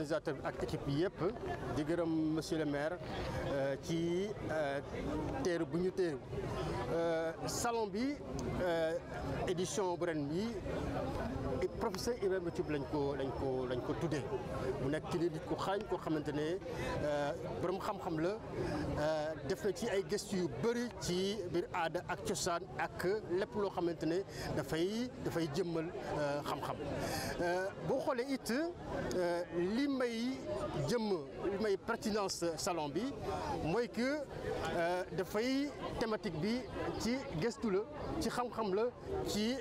organisateur bi ak équipe bi yëpp di gërëm monsieur le maire ci teeru bu ñu teeru salon bi édition bu ren bi professeur Ibrahima Thioub lañ ko tuddee mu nekk ci nit ku xaañ koo xamante ne borom xam-xam la def na ci ay gëstu yu bëri ci biir aada ak cosaan ak lépp loo xamante ne dafay jëmmal xam-xam boo xoolee it li may pertinence salon bi mooy que dafay thématique bi ci gëstu la ci xam-xam la ci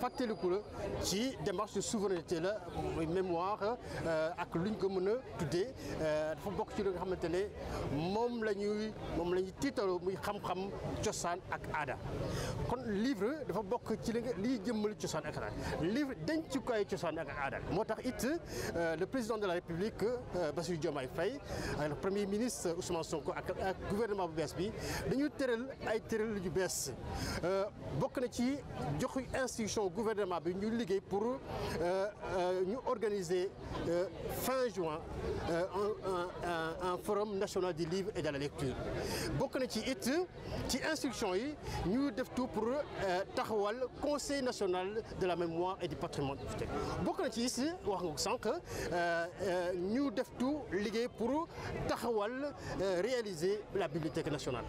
fàttaliku la ci démarche de souveraineté la muy mémoire ak luñ ko mën a tuddee dafa bokk ci li nga xamante ne moom la ñuy tiitaloo muy xam-xam cosaan ak aada kon livre dafa bokk ci liy jëmmal cosaan ak aada livre dencukaay cosaan ak aada moo tax it le président de la République Bassirou Diomaye Faye ak le premier ministre Ousmane Sonko ak gouvernement bu bees bi dañu tëral ay tëral yu bees bokk na ci joxu institution gouvernement bi ñu liggéey pour ñu organiser fin juin un forum national du livre et de la lecture bokk na ci it ci instruction yi ñu def tout pour taxawal conseil national de la mémoire et du patrimoine bokk na ci it wax nga ko sànq ñu def tout liggéey pour taxawal réaliser la bibliothèque nationale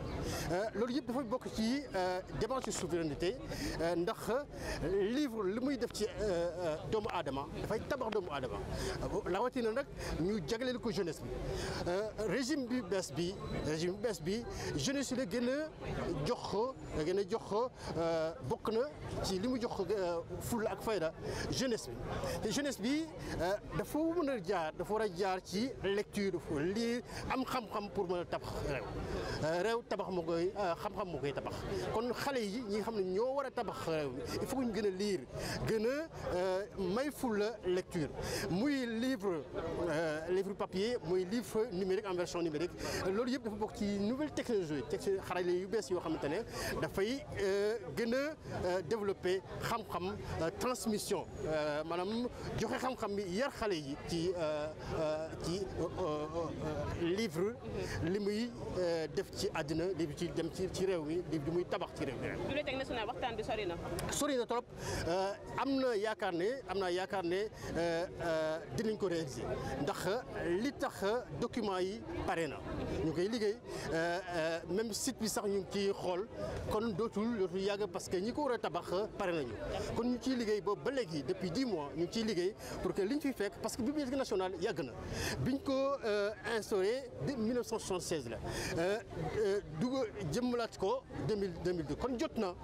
loolu yëpp dafa bokk ci démarche de souveraineté ndax livre li muy def ci doomu aadama dafay tabax doomu aadama rawatina nag ñu jagleel ko jeunesse bi régime bi bees bi jeunesse la gën a jox bokk na ci li mu jox fulla ak fayda jeunesse bi te jeunesse bi dafa war a jaar ci lecture dafa lire am xam-xam pour mën a tabax réew tabax moo koy xam-xam moo koy tabax kon xale yi ñi nga xam ne ñoo war a tabax réew il faut que ñu gën a lire gën a may fulla lecture muy livre papier muy livre numérique en version numérique loolu yëpp dafa bokk ci nouvelle technologie xarale yu bees yoo xamante ne dafay gën a développer xam-xam transmission maanaam joxe xam-xam bi yar xale yi ci livre li muy def ci àddina livre ci dem ci réew mi livre di muy tabax ci réew mi. Bibliothèque nationale waxtaan bi sori na. sori na trop am naa yaakaar ne dinañ ko réaliser ndax li tax document yi pare na ñu koy liggéey même site bi sax ñu ngi ciy xool kon dootul yàgg parce que ñi ko war a tabax pare nañu kon ñu ciy liggéey boobu ba léegi depuis 10 mois ñu ngi ciy liggéey pour que liñ fiy fekk parce que bibliothèque nationale yàgg na biñ ko instauré de 1976 la jëmmalaat ko 2002 kon jot na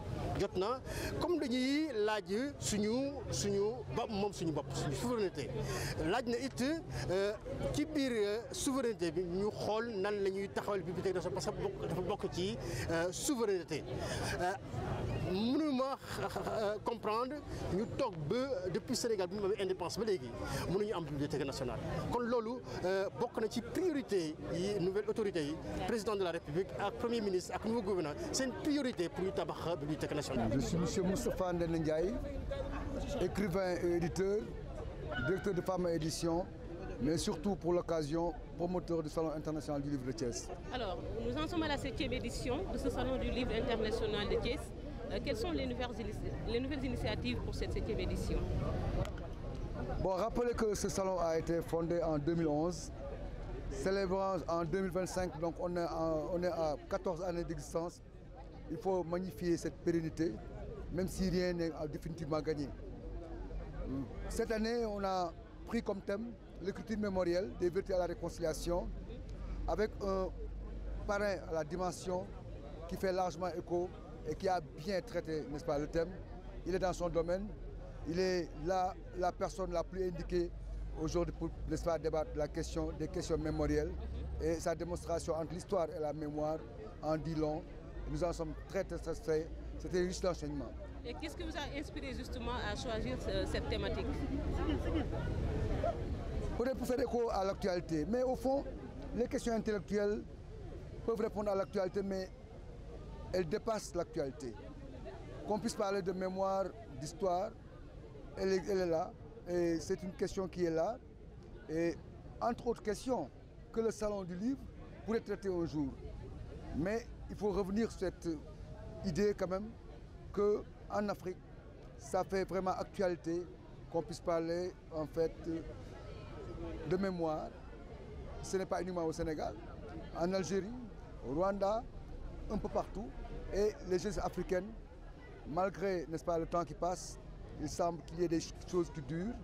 comme dañuy laaj suñu bopp suñu souveraineté laaj na it ci biir souveraineté bi ñu xool nan la ñuy taxawal bibliothèque nationale parce que dafa bokk ci souveraineté mënuma comprendre ñu toog ba depuis Sénégal bi mu amee indépendance ba léegi mënuñu am bibliothèque nationale kon loolu bokk na ci priorité yi nouvelle autorité yi président de la République ak premier ministre ak nouveau gouverneur c'est une priorité pour ñu tabax bibliothèque nationale. Je suis monsieur Moustapha Ndéné Ndiaye, écrivain et éditeur, directeur de Fama Édition, mais surtout pour l'occasion promoteur du Salon international du livre de Thiès. Alors, nous en sommes à la 7e édition de ce Salon du livre international de Thiès. Quelles sont les nouvelles initiatives pour cette 7e édition? Bon, rappelez que ce salon a été fondé en 2011, célébrant en 2025, donc on est à 14 années d'existence. Il faut magnifier cette pérennité, même si rien n'est définitivement gagné. Cette année, on a pris comme thème l'écriture mémorielle des vertus à la réconciliation, avec un parrain à la dimension qui fait largement écho et qui a bien traité, n'est-ce pas, le thème. Il est dans son domaine, il est là la personne la plus indiquée aujourd'hui pour, n'est-ce pas, débattre des questions mémorielles, et sa démonstration entre l'histoire et la mémoire en dit long. Nous en sommes très satisfaits, c'était riche d'enseignement. Et qu'est-ce que vous a inspiré justement à choisir cette thématique? Peut-être pour faire écho à l'actualité, mais au fond, les questions intellectuelles peuvent répondre à l'actualité, mais elles dépassent l'actualité. Qu'on puisse parler de mémoire, d'histoire, elle est là, et c'est une question qui est là, et entre autres questions, que le salon du livre pourrait traiter un jour. Mais il faut revenir sur cette idée quand même qu'en Afrique, ça fait vraiment actualité qu'on puisse parler en fait de mémoire. Ce n'est pas uniquement au Sénégal, en Algérie, au Rwanda, un peu partout. Et les jeunes africaines, malgré, n'est-ce pas, le temps qui passe, il semble qu'il y ait des choses qui durent,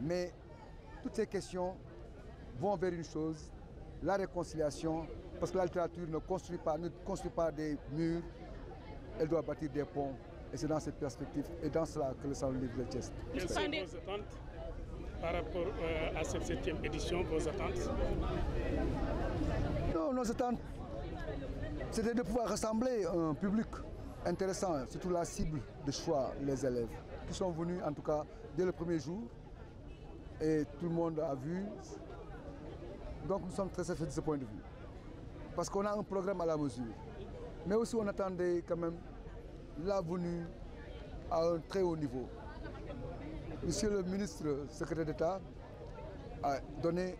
mais toutes ces questions vont vers une chose, la réconciliation, parce que la littérature ne construit pas des murs, elle doit bâtir des ponts. Et c'est dans cette perspective et dans cela que le Salon du Livre de Thiès. Quelles sont vos attentes par rapport à cette 7e édition, vos attentes? Non, nos attentes, c'était de pouvoir rassembler un public intéressant, surtout la cible de choix, les élèves, qui sont venus en tout cas dès le premier jour. Et tout le monde a vu. Donc nous sommes très satisfaits de ce point de vue. Parce qu'on a un programme à la mesure. Mais aussi on attendait quand même la venue à un très haut niveau. Monsieur le ministre secrétaire d'État a donné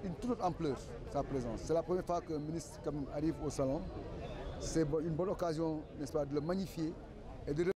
une toute autre ampleur à sa présence. C'est la première fois qu'un ministre quand même arrive au salon. C'est une bonne occasion, n'est-ce pas, de le magnifier et de